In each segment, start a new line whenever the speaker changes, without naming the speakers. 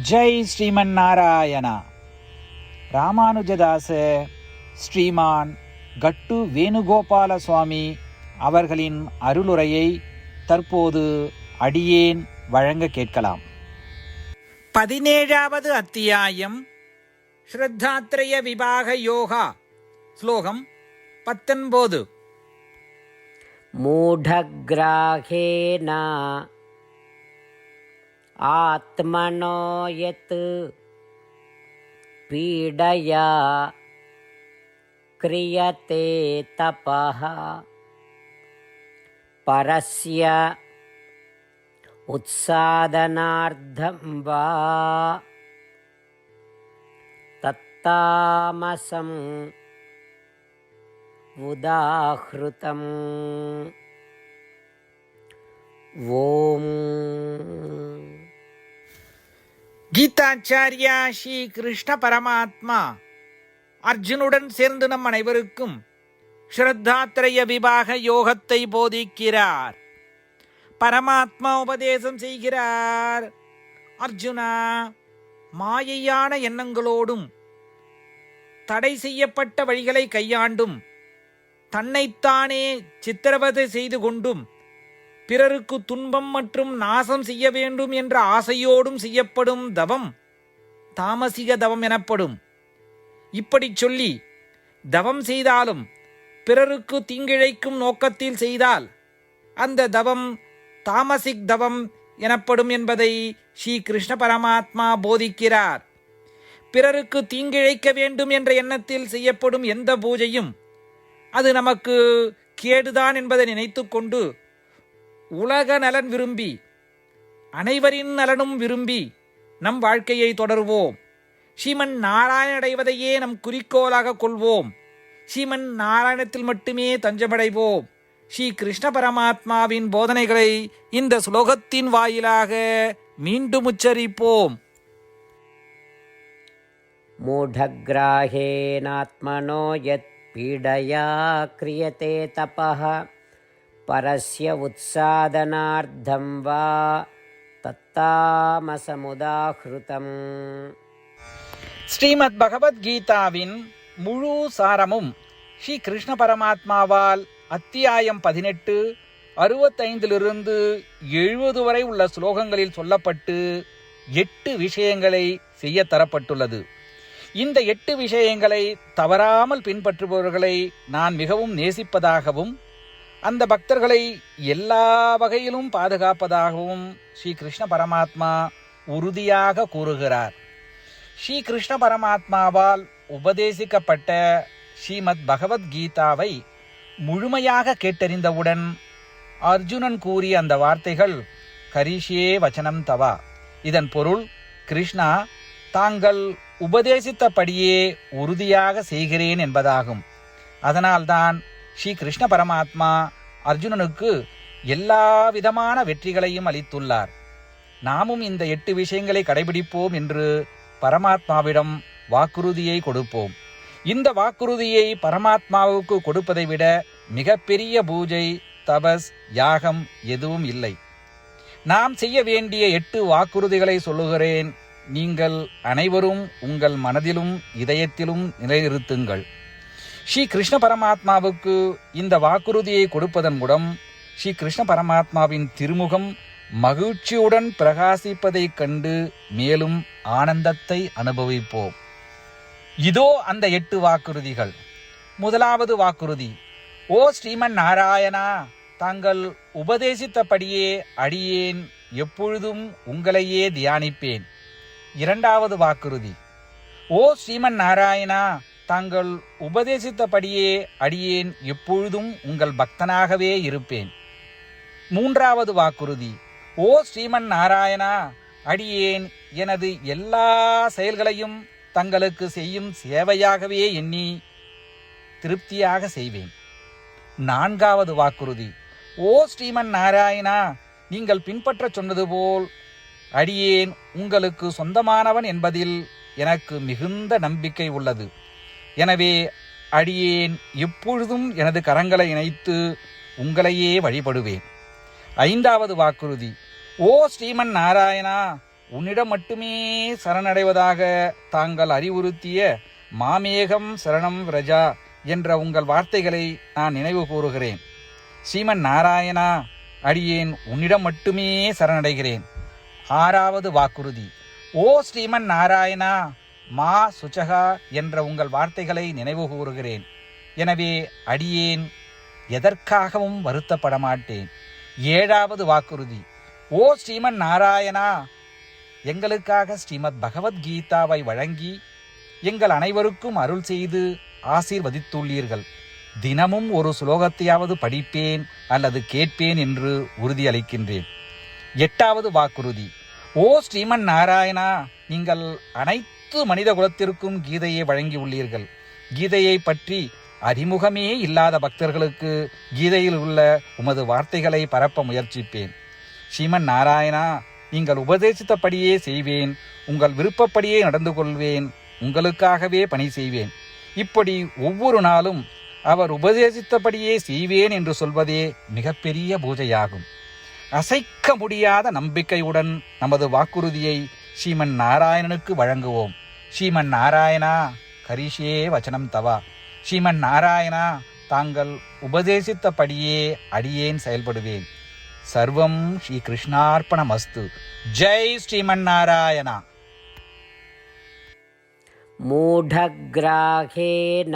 ஜெய் ஸ்ரீமன் நாராயணா. ராமானுஜதாச ஸ்ரீமான் கட்டு வேணுகோபால சுவாமி அவர்களின் அருளுரையை தற்போது அடியேன் வழங்க கேட்கலாம். 17வது அத்தியாயம் ஸ்ரத்தாத்ரய விபாக யோகா. ஸ்லோகம் 19.
மூடக்ராஹேன ஆத்மனோ யத் பீடயா க்ரியதே தபஹ பரஸ்ய உத்சாதனார்த்தம் வா தத்தாமசம் உதாஹ்ருதம். ஓம்.
கீதாச்சாரியா ஸ்ரீ கிருஷ்ண பரமாத்மா அர்ஜுனுடன் சேர்ந்து நம் அனைவருக்கும் ஸ்ரத்தாத்ரய விபாக யோகத்தை போதிக்கிறார். பரமாத்மா உபதேசம் செய்கிறார். அர்ஜுனா, மாயையான எண்ணங்களோடும் தடை செய்யப்பட்ட வழிகளை கையாண்டும் தன்னைத்தானே சித்திரவதை செய்து கொண்டும் பிறருக்கு துன்பம் மற்றும் நாசம் செய்ய வேண்டும் என்ற ஆசையோடும் செய்யப்படும் தவம் தாமசிக தவம் எனப்படும். இப்படி சொல்லி தவம் செய்தாலும் பிறருக்கு தீங்கிழைக்கும் நோக்கத்தில் செய்தால் அந்த தவம் தாமசிக் தவம் எனப்படும் என்பதை ஸ்ரீ கிருஷ்ண பரமாத்மா போதிக்கிறார். பிறருக்கு தீங்கிழைக்க வேண்டும் என்ற எண்ணத்தில் செய்யப்படும் எந்த பூஜையும் அது நமக்கு கேடுதான் என்பதை நினைத்து கொண்டு உலக நலன் விரும்பி அனைவரின் நலனும் விரும்பி நம் வாழ்க்கையை தொடர்வோம். ஸ்ரீமன் நாராயண அடைவதையே நம் குறிக்கோளாக கொள்வோம். ஸ்ரீமன் நாராயணத்தில் மட்டுமே தஞ்சமடைவோம். ஸ்ரீ கிருஷ்ண பரமாத்மாவின் போதனைகளை இந்த ஸ்லோகத்தின் வாயிலாக மீண்டும் உச்சரிப்போம்.
மூடக்ராஹேனாத்மனோ யத் பீடயா க்ரியதே தபஹ பரஸ்ய உத்சாதனார்த்தம் வா தத்தாமசமுதாஹ்ருதம்.
ஸ்ரீமத் பகவத்கீதாவின் முழு சாரமும் ஸ்ரீ கிருஷ்ண பரமாத்மாவால் அத்தியாயம் 18 65 70 வரை உள்ள ஸ்லோகங்களில் சொல்லப்பட்டு 8 விஷயங்களை செய்ய தரப்பட்டுள்ளது. இந்த 8 விஷயங்களை தவறாமல் பின்பற்றுபவர்களை நான் மிகவும் நேசிப்பதாகவும் அந்த பக்தர்களை எல்லா வகையிலும் பாதுகாப்பதாகவும் ஸ்ரீ கிருஷ்ண பரமாத்மா உறுதியாக கூறுகிறார். ஸ்ரீ கிருஷ்ண பரமாத்மாவால் உபதேசிக்கப்பட்ட ஸ்ரீமத் பகவத்கீதாவை முழுமையாக கேட்டறிந்தவுடன் அர்ஜுனன் கூறிய அந்த வார்த்தைகள் கரிஷ்யே வச்சனம் தவா. இதன் பொருள், கிருஷ்ணா, தாங்கள் உபதேசித்தபடியே உறுதியாக செய்கிறேன் என்பதாகும். அதனால்தான் ஸ்ரீ கிருஷ்ண பரமாத்மா அர்ஜுனனுக்கு எல்லா விதமான வெற்றிகளையும் அளித்துள்ளார். நாமும் இந்த 8 விஷயங்களை கடைபிடிப்போம் என்று பரமாத்மாவிடம் வாக்குறுதியை கொடுப்போம். இந்த வாக்குறுதியை பரமாத்மாவுக்கு கொடுப்பதை விட மிகப்பெரிய பூஜை, தபஸ், யாகம் எதுவும் இல்லை. நாம் செய்ய வேண்டிய 8 வாக்குறுதிகளை சொல்லுகிறேன். நீங்கள் அனைவரும் உங்கள் மனதிலும் இதயத்திலும் நிலைநிறுத்துங்கள். ஸ்ரீ கிருஷ்ண பரமாத்மாவுக்கு இந்த வாக்குறுதியை கொடுப்பதன் மூலம் ஸ்ரீ கிருஷ்ண பரமாத்மாவின் திருமுகம் மகிழ்ச்சியுடன் பிரகாசிப்பதைக் கண்டு மேலும் ஆனந்தத்தை அனுபவிப்போம். இதோ அந்த 8 வாக்குறுதிகள். முதலாவது வாக்குறுதி: ஓ ஸ்ரீமன் நாராயணா, தாங்கள் உபதேசித்தபடியே அடியேன் எப்பொழுதும் உங்களையே தியானிப்பேன். இரண்டாவது வாக்குறுதி: ஓ ஸ்ரீமன் நாராயணா, தாங்கள் உபதேசித்தபடியே அடியேன் எப்பொழுதும் உங்கள் பக்தனாகவே இருப்பேன். மூன்றாவது வாக்குறுதி: ஓ ஸ்ரீமன் நாராயணா, அடியேன் எனது எல்லா செயல்களையும் தங்களுக்கு செய்யும் சேவையாகவே எண்ணி திருப்தியாக செய்வேன். நான்காவது வாக்குறுதி: ஓ ஸ்ரீமன் நாராயணா, நீங்கள் பின்பற்ற சொன்னது போல் அடியேன் உங்களுக்கு சொந்தமானவன் என்பதில் எனக்கு மிகுந்த நம்பிக்கை உள்ளது. எனவே அடியேன் எப்பொழுதும் எனது கரங்களை இணைத்து உங்களையே வழிபடுவேன். ஐந்தாவது வாக்குறுதி: ஓ ஸ்ரீமன் நாராயணா, உன்னிடம் மட்டுமே சரணடைவதாக தாங்கள் அறிவுறுத்திய மாமேகம் சரணம் விரஜா என்ற உங்கள் வார்த்தைகளை நான் நினைவு கூறுகிறேன். ஸ்ரீமன் நாராயணா, அடியேன் உன்னிடம் மட்டுமே சரணடைகிறேன். 6வது வாக்குறுதி. ஓ ஸ்ரீமன் நாராயணா, மா சுச்சகா என்ற உங்கள் வார்த்தைகளை நினைவு கூறுகிறேன். எனவே அடியேன் எதற்காகவும் வருத்தப்பட மாட்டேன். 7வது வாக்குறுதி. ஓ ஸ்ரீமன் நாராயணா, எங்களுக்காக ஸ்ரீமத் பகவத்கீதாவை வழங்கி எங்கள் அனைவருக்கும் அருள் செய்து ஆசீர்வதித்துள்ளீர்கள். தினமும் ஒரு ஸ்லோகத்தையாவது படிப்பேன் அல்லது கேட்பேன் என்று உறுதியளிக்கின்றேன். 8வது வாக்குறுதி. ஓ ஸ்ரீமன் நாராயணா, நீங்கள் அனைத்து மனித குலத்திற்கும் கீதையை வழங்கியுள்ளீர்கள். கீதையை பற்றி அறிமுகமே இல்லாத பக்தர்களுக்கு கீதையில் உள்ள உமது வார்த்தைகளை பரப்ப முயற்சிப்பேன். ஸ்ரீமன் நாராயணா, நீங்கள் உபதேசித்தபடியே செய்வேன். உங்கள் விருப்பப்படியே நடந்து கொள்வேன். உங்களுக்காகவே பணி செய்வேன். இப்படி ஒவ்வொரு நாளும் அவர் உபதேசித்தபடியே செய்வேன் என்று சொல்வதே மிகப்பெரிய பூஜையாகும். அசைக்க முடியாத நம்பிக்கையுடன் நமது வாக்குறுதியை ஸ்ரீமன் நாராயணனுக்கு வழங்குவோம். ஸ்ரீமன் நாராயணா, கரிஷே வச்சனம் தவா. ஸ்ரீமன் நாராயணா, தாங்கள் உபதேசித்தபடியே அடியேன் செயல்படுவேன். சர்வம் ஸ்ரீ கிருஷ்ணார்ப்பணமஸ்து. ஜெய் ஸ்ரீமன் நாராயணா.
மூடக்ராஹேன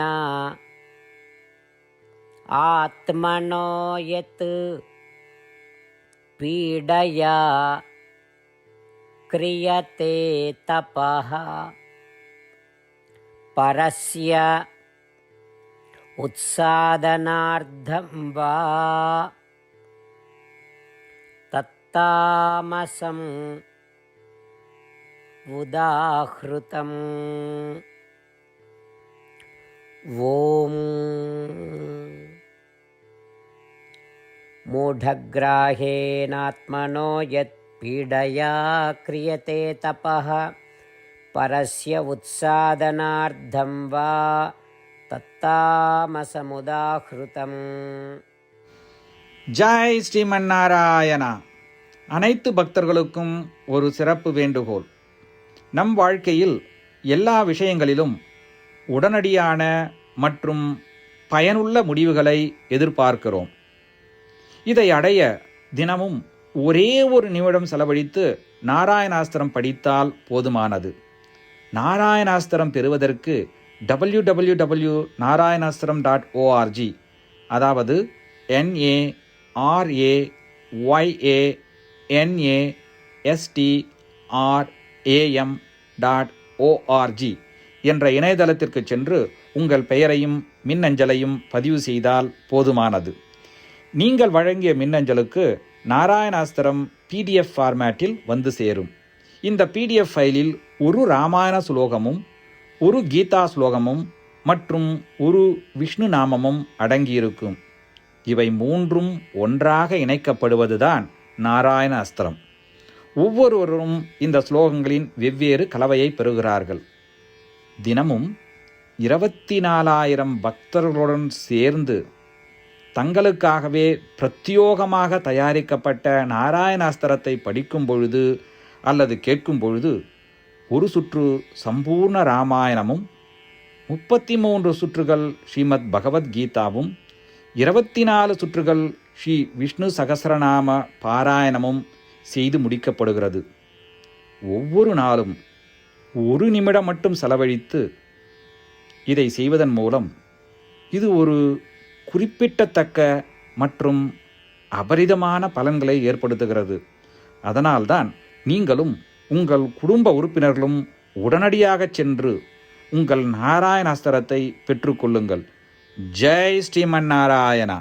ஆத்மனோ யத் பீடயா கிரியதே தபஹ பரஸ்ய உத்சாதனார்த்தம் வா தத்தாமசம் உதாஹ்ருதம். ஓம் மூடக்ராஹேனாத்மனோ யத் பீடயா கிரியதே தபஹ பரஸ்ய உத்சாதனார்த்தம் வா தத்தாமசமுதாஹ்ருதம்.
ஜெய் ஸ்ரீமன் நாராயணா. அனைத்து பக்தர்களுக்கும் ஒரு சிறப்பு வேண்டுகோள். நம் வாழ்க்கையில் எல்லா விஷயங்களிலும் உடனடியான மற்றும் பயனுள்ள முடிவுகளை எதிர்பார்க்கிறோம். இதை அடைய தினமும் ஒரே ஒரு நிமிடம் செலவழித்து நாராயணாஸ்திரம் படித்தால் போதுமானது. நாராயணாஸ்திரம் பெறுவதற்கு www.narayanaastram.org, அதாவது NARAYANASTRAM.org என்ற இணையதளத்திற்கு சென்று உங்கள் பெயரையும் மின்னஞ்சலையும் பதிவு செய்தால் போதுமானது. நீங்கள் வழங்கிய மின்னஞ்சலுக்கு நாராயணாஸ்திரம் PDF ஃபார்மேட்டில் வந்து சேரும். இந்த PDF ஃபைலில் ஒரு ராமாயண ஸ்லோகமும் ஒரு கீதா ஸ்லோகமும் மற்றும் ஒரு விஷ்ணு நாமமும் அடங்கியிருக்கும். இவை மூன்றும் ஒன்றாக இணைக்கப்படுவதுதான் நாராயண அஸ்திரம். ஒவ்வொருவரும் இந்த ஸ்லோகங்களின் வெவ்வேறு கலவையை பெறுகிறார்கள். தினமும் 24,000 பக்தர்களுடன் சேர்ந்து தங்களுக்காகவே பிரத்யோகமாக தயாரிக்கப்பட்ட நாராயணாஸ்திரத்தை படிக்கும் பொழுது அல்லது கேட்கும் பொழுது ஒரு சுற்று சம்பூர்ண ராமாயணமும் 33 சுற்றுகள் ஸ்ரீமத் பகவத்கீதாவும் 24 சுற்றுகள் ஸ்ரீ விஷ்ணு சகஸ்ரநாம பாராயணமும் செய்து முடிக்கப்படுகிறது. ஒவ்வொரு நாளும் ஒரு நிமிடம் மட்டும் செலவழித்து இதை செய்வதன் மூலம் இது ஒரு குறிப்பிடத்தக்க மற்றும் அபரிதமான பலன்களை ஏற்படுத்துகிறது. அதனால்தான் நீங்களும் உங்கள் குடும்ப உறுப்பினர்களும் உடனடியாக சென்று உங்கள் நாராயணாஸ்திரத்தை பெற்றுக்கொள்ளுங்கள். ஜெய் ஸ்ரீமன் நாராயணா.